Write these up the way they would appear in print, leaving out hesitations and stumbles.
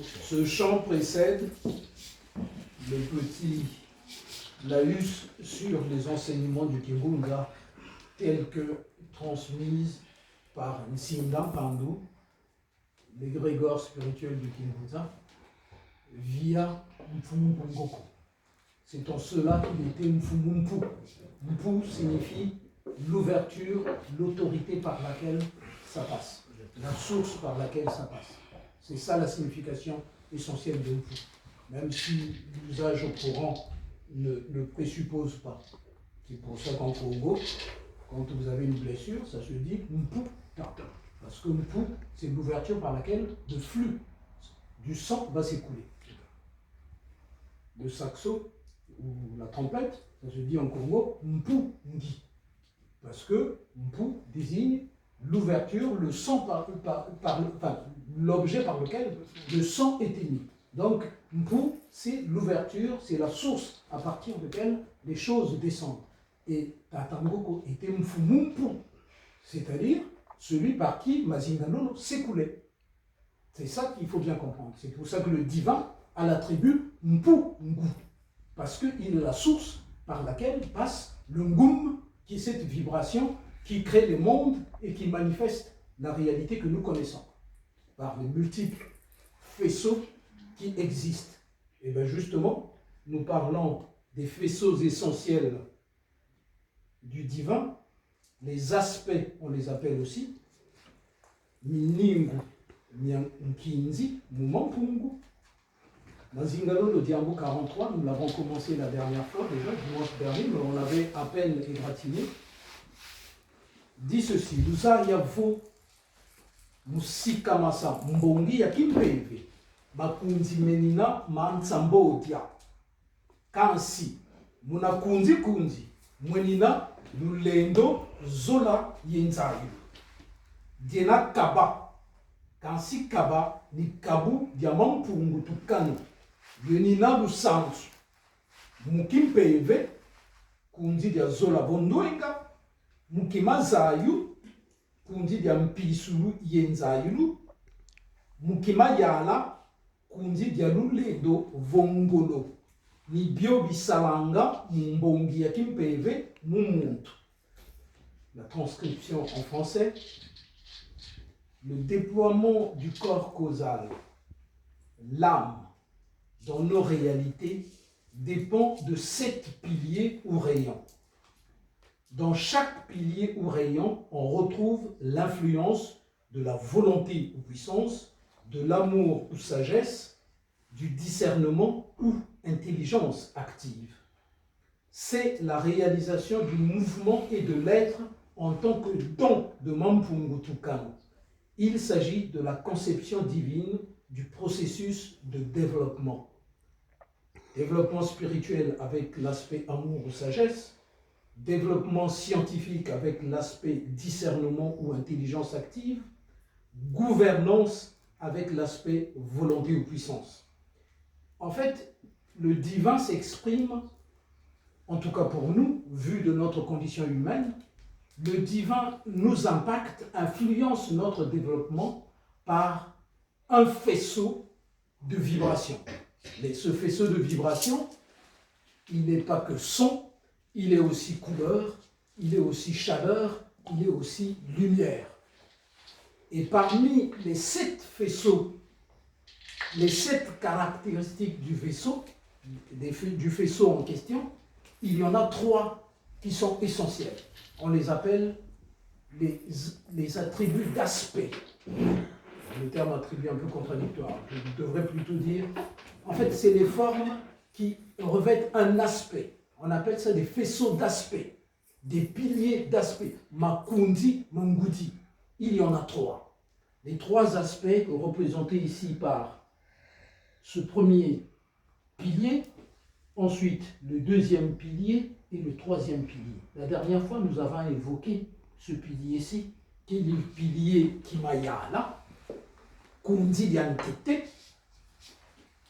Ce chant précède le petit laïus sur les enseignements du Kimbunga tels que transmises par Nsinda Pandu, l'égrégore spirituel du Kimbunga, via Mfumu Ngoko. C'est en cela qu'il était Mfumu Mpu. Mpu signifie l'ouverture, l'autorité par laquelle ça passe, la source par laquelle ça passe. C'est ça la signification essentielle de Mpu, même si l'usage au courant ne présuppose pas. C'est pour ça qu'en Congo, quand vous avez une blessure, ça se dit Mpu. Parce que Mpu, c'est l'ouverture par laquelle le flux du sang va s'écouler. Le saxo ou la trompette, ça se dit en Congo Mpu Ndi. Parce que Mpu désigne l'ouverture, le sang l'objet par lequel le sang est émis. Donc Mpu, c'est l'ouverture, c'est la source à partir de laquelle les choses descendent. Et Tata Ngoko était Mfumu Mpu, c'est-à-dire celui par qui Mazingano s'écoulait. C'est ça qu'il faut bien comprendre. C'est pour ça que le divin a l'attribut Mpu Ngu, parce qu'il est la source par laquelle passe le Ngum, qui est cette vibration qui crée les mondes et qui manifeste la réalité que nous connaissons, par les multiples faisceaux qui existent. Et bien justement, nous parlons des faisceaux essentiels du divin, les aspects, on les appelle aussi, Miningu, Nkinzi, Mumampungu. Mazingalo, le Diambo 43, nous l'avons commencé la dernière fois déjà, dimanche dernier, mais on l'avait à peine égratigné, dit ceci: Lusa yavo musikamasa mbongi ya kimpeve bakunzi menina mansambodia kansi munakunzi kunzi mwenina lulendo zola yenzayu diena kaba kansi kaba ni kabu diamampungu tukano yenina lusansu mukimpeve kunzi dia zola bondoenga mukima zayu kunzi dia mpisulu yenzayulu mukima yala kunzi dia luledo vongolo ni bio bisalanga mbongi ya kimpeve mumuntu. La transcription en français: le déploiement du corps causal, l'âme, dans nos réalités, dépend de 7 piliers ou rayons. Dans chaque pilier ou rayon, on retrouve l'influence de la volonté ou puissance, de l'amour ou sagesse, du discernement ou intelligence active. C'est la réalisation du mouvement et de l'être en tant que don de Mampungu Tukano. Il s'agit de la conception divine du processus de développement. Développement spirituel avec l'aspect amour ou sagesse, développement scientifique avec l'aspect discernement ou intelligence active, gouvernance avec l'aspect volonté ou puissance. En fait, le divin s'exprime, en tout cas pour nous, vu de notre condition humaine, le divin nous impacte, influence notre développement par un faisceau de vibrations. Mais ce faisceau de vibrations, il n'est pas que son, il est aussi couleur, il est aussi chaleur, il est aussi lumière. Et parmi les 7 faisceaux, les 7 caractéristiques du faisceau, du faisceau en question, il y en a 3 qui sont essentiels. On les appelle les attributs d'aspect. Le terme attribut est un peu contradictoire. Je devrais plutôt dire, en fait, c'est les formes qui revêtent un aspect. On appelle ça des faisceaux d'aspect, des piliers d'aspect. Makundi, Mangudi. Il y en a 3. Les 3 aspects représentés ici par ce premier pilier, ensuite le deuxième pilier et le troisième pilier. La dernière fois, nous avons évoqué ce pilier-ci, qui est le pilier Kimayala, Kundi Diankete,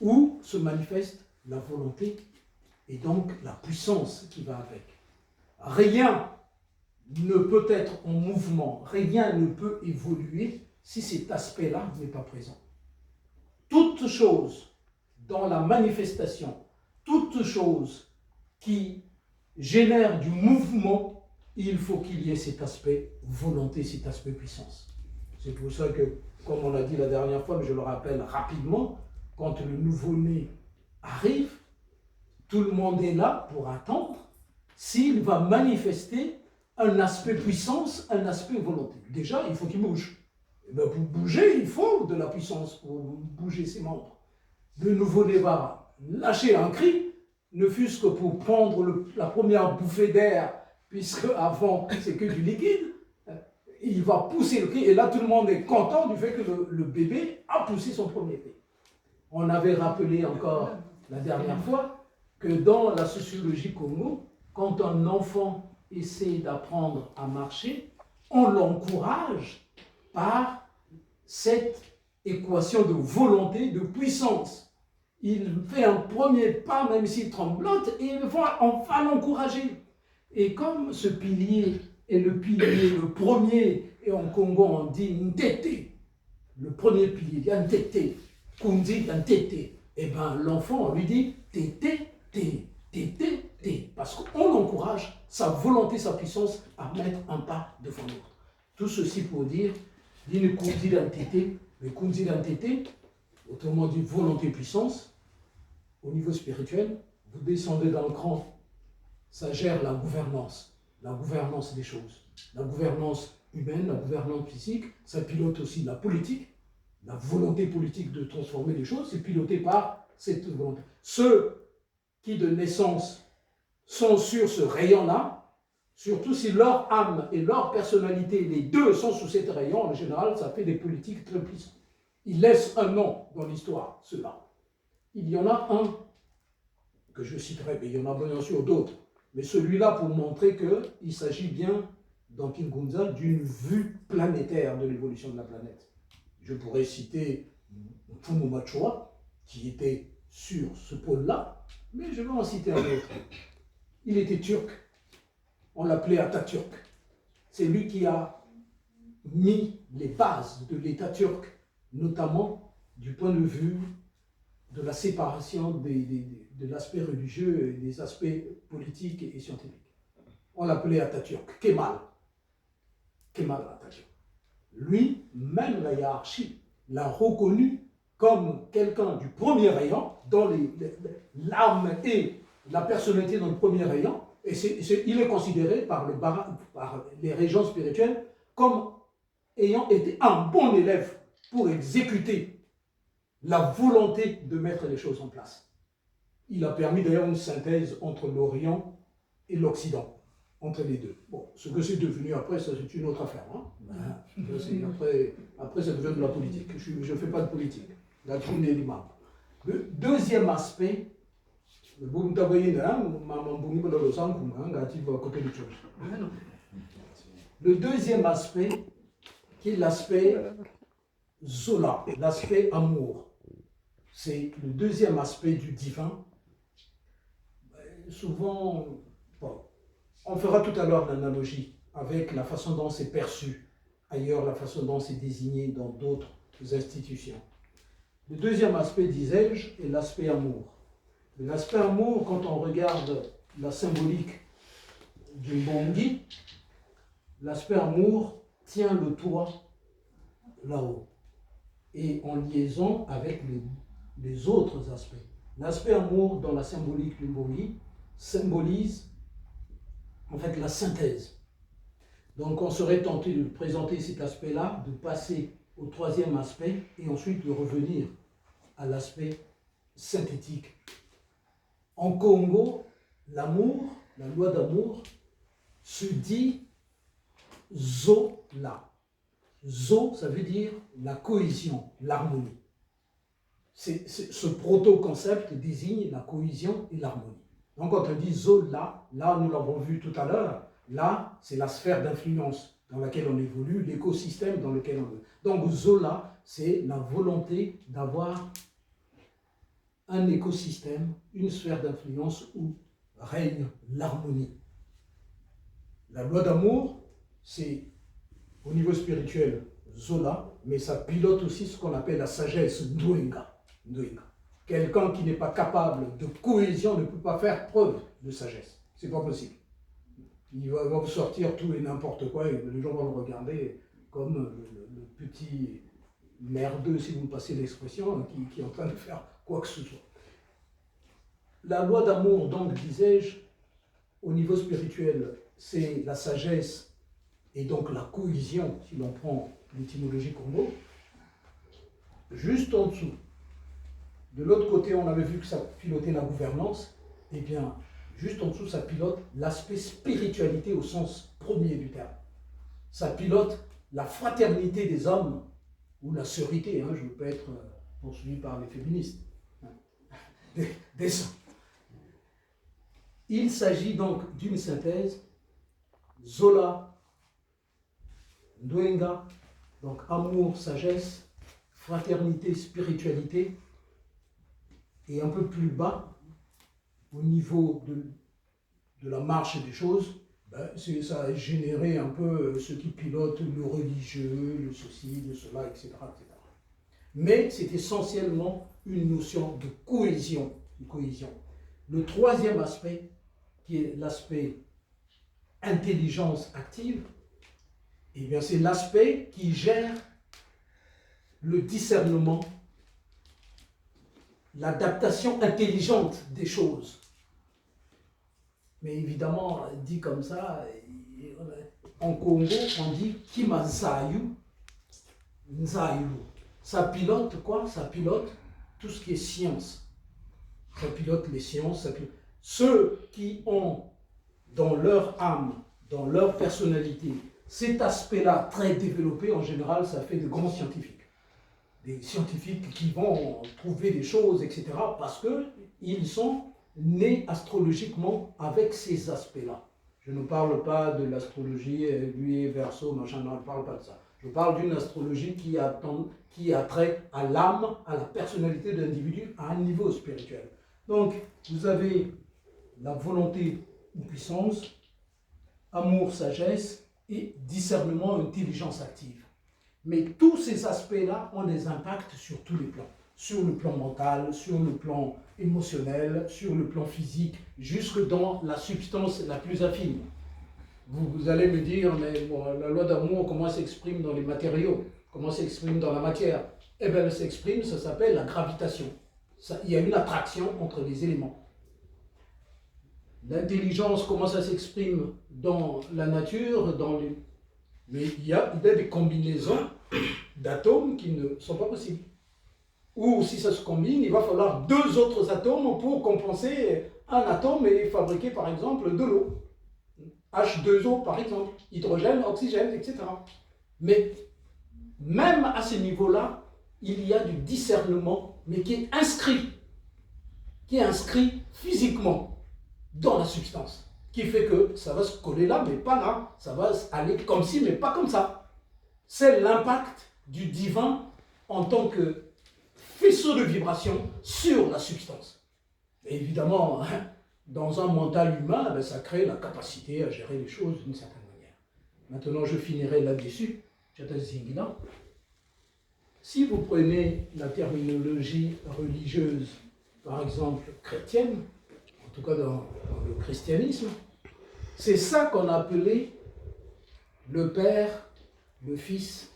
où se manifeste la volonté et donc la puissance qui va avec. Rien ne peut être en mouvement, rien ne peut évoluer si cet aspect-là n'est pas présent. Toute toute chose dans la manifestation, toute chose qui génère du mouvement, il faut qu'il y ait cet aspect volonté, cet aspect puissance. C'est pour ça que, comme on l'a dit la dernière fois, mais je le rappelle rapidement, quand le nouveau-né arrive, tout le monde est là pour attendre s'il va manifester un aspect puissance, un aspect volonté. Déjà, il faut qu'il bouge. Et bien, pour bouger, il faut de la puissance pour bouger ses membres. Le nouveau-né va lâcher un cri, ne fût-ce que pour prendre la première bouffée d'air, puisque avant c'est que du liquide. Il va pousser le cri, et là tout le monde est content du fait que le bébé a poussé son premier cri. On avait rappelé encore la dernière fois que dans la sociologie Congo, quand un enfant essaie d'apprendre à marcher, on l'encourage par cette équation de volonté, de puissance. Il fait un premier pas, même s'il tremblote, et on va l'encourager. Et comme ce pilier est le pilier, le premier, et en Congo on dit Ntete, le premier pilier, il y a Ntete, Kundi Ntete, et bien l'enfant on lui dit Tete, Tete, parce qu'on l'encourage, sa volonté, sa puissance à mettre un pas devant l'autre. Tout ceci pour dire, d'une Kundi Ntete, le Kundi Ntete, autrement dit volonté, puissance, au niveau spirituel, vous descendez dans le cran, ça gère la gouvernance des choses, la gouvernance humaine, la gouvernance physique, ça pilote aussi la politique, la volonté politique de transformer les choses, c'est piloté par cette volonté. Ceux qui de naissance sont sur ce rayon-là, surtout si leur âme et leur personnalité, les deux sont sous cet rayon, en général, ça fait des politiques très puissantes. Ils laissent un nom dans l'histoire, ceux-là. Il y en a un que je citerai, mais il y en a bien sûr d'autres. Mais celui-là pour montrer qu'il s'agit bien, dans Kingunza, d'une vue planétaire de l'évolution de la planète. Je pourrais citer Mfumu Machua, qui était sur ce pôle-là, mais je vais en citer un autre. Il était turc, on l'appelait Atatürk. C'est lui qui a mis les bases de l'État turc, notamment du point de vue de la séparation de l'aspect religieux et des aspects politiques et scientifiques. On l'appelait Atatürk, Kemal Atatürk. Lui, même la hiérarchie, l'a reconnu comme quelqu'un du premier rayon, dont l'âme et la personnalité dans le premier rayon, et il est considéré par les régents spirituels comme ayant été un bon élève pour exécuter la volonté de mettre les choses en place. Il a permis d'ailleurs une synthèse entre l'Orient et l'Occident, entre les deux. Bon, ce que c'est devenu après, ça c'est une autre affaire. Hein. Après, ça devient de la politique. Je ne fais pas de politique. Le deuxième aspect, le deuxième aspect, qui est l'aspect Zola, l'aspect amour. C'est le deuxième aspect du divin. Souvent, bon, on fera tout à l'heure l'analogie avec la façon dont c'est perçu ailleurs, la façon dont c'est désigné dans d'autres institutions. Le deuxième aspect, disais-je, est l'aspect amour. L'aspect amour, quand on regarde la symbolique du Mbongi, l'aspect amour tient le toit là-haut et en liaison avec les autres aspects. L'aspect amour dans la symbolique du Mbongi symbolise en fait la synthèse. Donc on serait tenté de présenter cet aspect-là, de passer au troisième aspect et ensuite de revenir à l'aspect synthétique. En Congo, l'amour, la loi d'amour, se dit Zola. Zo, ça veut dire la cohésion, l'harmonie. Ce proto-concept désigne la cohésion et l'harmonie. Donc quand on dit Zola, là nous l'avons vu tout à l'heure, là c'est la sphère d'influence dans laquelle on évolue, l'écosystème dans lequel on veut. Donc Zola, c'est la volonté d'avoir un écosystème, une sphère d'influence où règne l'harmonie. La loi d'amour, c'est au niveau spirituel Zola, mais ça pilote aussi ce qu'on appelle la sagesse Ndwenga. Ndoinga. Quelqu'un qui n'est pas capable de cohésion ne peut pas faire preuve de sagesse. C'est pas possible. Il va vous sortir tout et n'importe quoi et les gens vont le regarder comme le petit merdeux, si vous me passez l'expression, qui est en train de faire quoi que ce soit. La loi d'amour, donc, disais-je, au niveau spirituel, c'est la sagesse et donc la cohésion, si l'on prend l'étymologie Congo. Juste en dessous, de l'autre côté, on avait vu que ça pilotait la gouvernance, et bien, juste en dessous, ça pilote l'aspect spiritualité au sens premier du terme. Ça pilote la fraternité des hommes, ou la sœurité, je ne veux pas être poursuivi par les féministes, des saints. Il s'agit donc d'une synthèse, Zola, Ndoinga, donc amour, sagesse, fraternité, spiritualité, et un peu plus bas, au niveau de la marche des choses, ça a généré un peu ce qui pilote le religieux, le ceci, le cela, etc. etc. Mais c'est essentiellement une notion de cohésion. Le troisième aspect, qui est l'aspect intelligence active, eh bien c'est l'aspect qui gère le discernement, l'adaptation intelligente des choses. Mais évidemment, dit comme ça, en Congo, on dit Kimazayu, Nzayu. Ça pilote quoi? Ça pilote tout ce qui est science. Ça pilote les sciences. Ceux qui ont dans leur âme, dans leur personnalité, cet aspect-là très développé, en général, ça fait de grands scientifiques. Des scientifiques qui vont trouver des choses, etc., parce qu'ils sont nés astrologiquement avec ces aspects-là. Je ne parle pas de l'astrologie, lui, verso, machin, non, je ne parle pas de ça. Je parle d'une astrologie qui a trait à l'âme, à la personnalité de l'individu, à un niveau spirituel. Donc, vous avez la volonté ou puissance, amour, sagesse et discernement, intelligence active. Mais tous ces aspects-là ont des impacts sur tous les plans. Sur le plan mental, sur le plan émotionnel, sur le plan physique, jusque dans la substance la plus affine. Vous allez me dire, mais bon, la loi d'amour, comment elle s'exprime dans les matériaux? Comment elle s'exprime dans la matière? Eh bien, elle s'exprime, ça s'appelle la gravitation. Il y a une attraction entre les éléments. L'intelligence, comment ça s'exprime dans la nature, mais il y a des combinaisons d'atomes qui ne sont pas possibles. Ou si ça se combine, il va falloir deux autres atomes pour compenser un atome et fabriquer par exemple de l'eau. H2O par exemple, hydrogène, oxygène, etc. Mais même à ce niveau-là, il y a du discernement, mais qui est inscrit physiquement dans la substance, qui fait que ça va se coller là, mais pas là, ça va aller comme ci, mais pas comme ça. C'est l'impact du divin en tant que faisceau de vibration sur la substance. Et évidemment, dans un mental humain, ça crée la capacité à gérer les choses d'une certaine manière. Maintenant, je finirai là-dessus. Si vous prenez la terminologie religieuse, par exemple chrétienne, en tout cas dans le christianisme, c'est ça qu'on appelait le Père, le Fils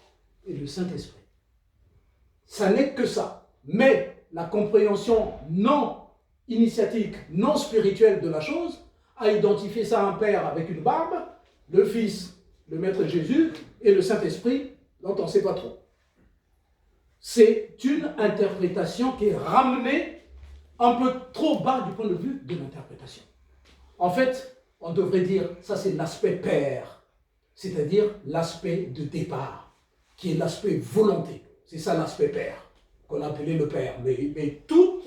et le Saint-Esprit. Ça n'est que ça. Mais la compréhension non initiatique, non spirituelle de la chose a identifié ça un Père avec une barbe, le Fils, le Maître Jésus, et le Saint-Esprit, dont on ne sait pas trop. C'est une interprétation qui est ramenée un peu trop bas du point de vue de l'interprétation. En fait, on devrait dire, ça c'est l'aspect Père, c'est-à-dire l'aspect de départ, qui est l'aspect volonté. C'est ça l'aspect Père, qu'on appelait le Père. Mais tous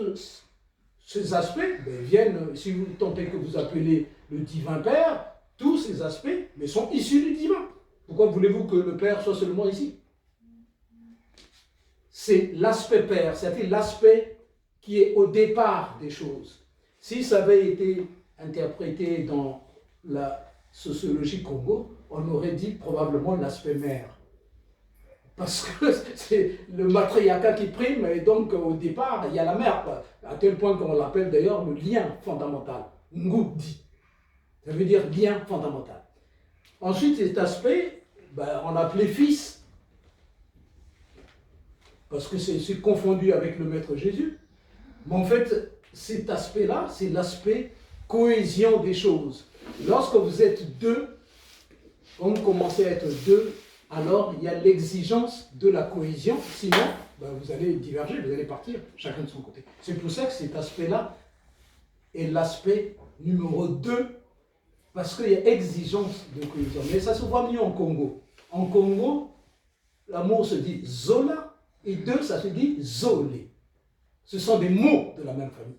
ces aspects viennent, si vous tentez que vous appelez le divin Père, tous ces aspects sont issus du divin. Pourquoi voulez-vous que le Père soit seulement ici? C'est l'aspect Père, c'est-à-dire l'aspect qui est au départ des choses. Si ça avait été interprété dans la sociologie Congo, on aurait dit probablement l'aspect mère. Parce que c'est le matriarcat qui prime, et donc au départ, il y a la mère, quoi. À tel point qu'on l'appelle d'ailleurs le lien fondamental. Ngoudi. Ça veut dire lien fondamental. Ensuite, cet aspect, on l'appelait fils, parce que c'est confondu avec le Maître Jésus. Mais en fait, cet aspect-là, c'est l'aspect cohésion des choses. Lorsque vous êtes deux, quand vous commencez à être deux, alors il y a l'exigence de la cohésion, sinon vous allez diverger, vous allez partir chacun de son côté. C'est pour ça que cet aspect-là est l'aspect numéro 2, parce qu'il y a exigence de cohésion. Mais ça se voit mieux en Congo. En Congo, l'amour se dit Zola, et deux, ça se dit Zolé. Ce sont des mots de la même famille.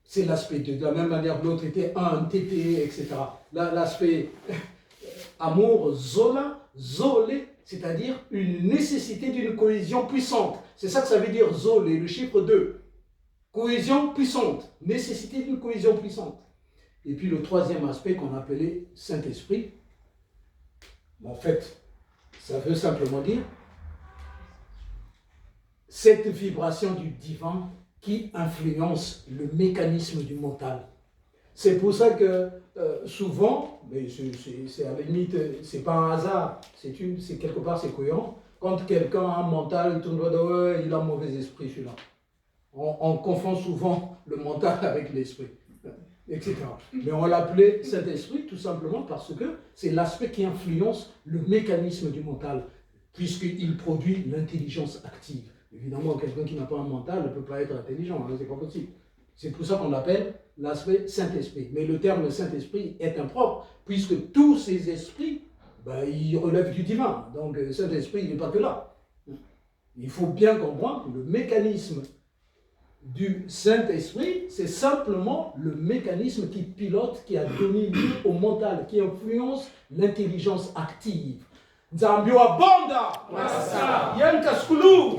C'est l'aspect 2. De la même manière que l'autre était un, tété, etc. L'aspect amour, Zola, Zolé, c'est-à-dire une nécessité d'une cohésion puissante. C'est ça que ça veut dire Zolé, le chiffre 2. Cohésion puissante, nécessité d'une cohésion puissante. Et puis le troisième aspect qu'on appelait Saint-Esprit, en fait, ça veut simplement dire cette vibration du divin qui influence le mécanisme du mental. C'est pour ça que souvent, mais c'est à la limite, c'est pas un hasard, c'est quelque part c'est cohérent. Quand quelqu'un a un mental, tout le monde dit il a un mauvais esprit celui-là. On confond souvent le mental avec l'esprit, etc. Mais on l'appelait Saint-Esprit tout simplement parce que c'est l'aspect qui influence le mécanisme du mental, puisqu'il produit l'intelligence active. Évidemment, quelqu'un qui n'a pas un mental ne peut pas être intelligent, c'est pas possible. C'est pour ça qu'on l'appelle l'aspect Saint-Esprit. Mais le terme Saint-Esprit est impropre, puisque tous ces esprits, ils relèvent du divin. Donc Saint-Esprit, il n'est pas que là. Il faut bien comprendre que le mécanisme du Saint-Esprit, c'est simplement le mécanisme qui pilote, qui a donné lieu au mental, qui influence l'intelligence active. Nzambio Abonda, Yanka Skulu,